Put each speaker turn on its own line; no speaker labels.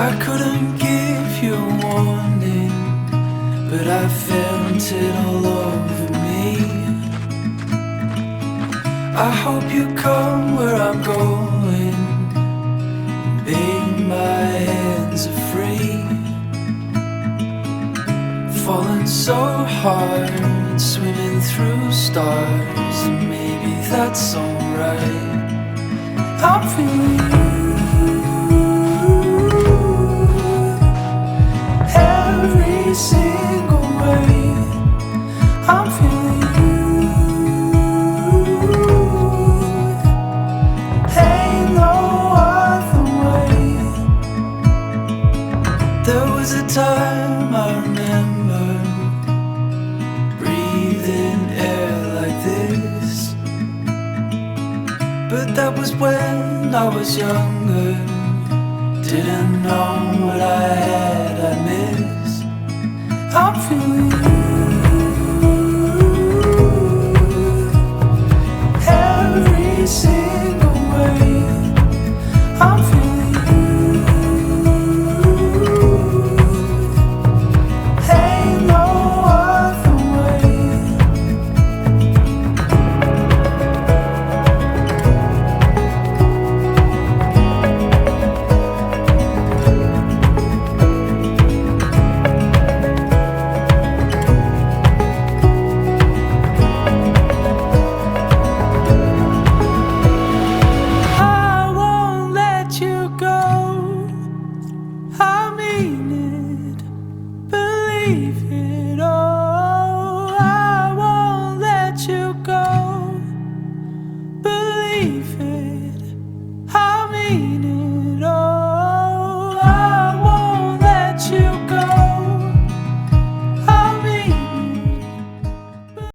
I couldn't give you a warning, but I felt it all over me. I hope you come where I'm going, babe, my hands are free. Falling so hard, swimming through stars, and maybe that's alright. I'm feeling you every single way. I'm feeling you, ain't no other way. There was a time I remember breathing air like this, but that was when I was younger. Didn't know what I had, I missed. I'm feeling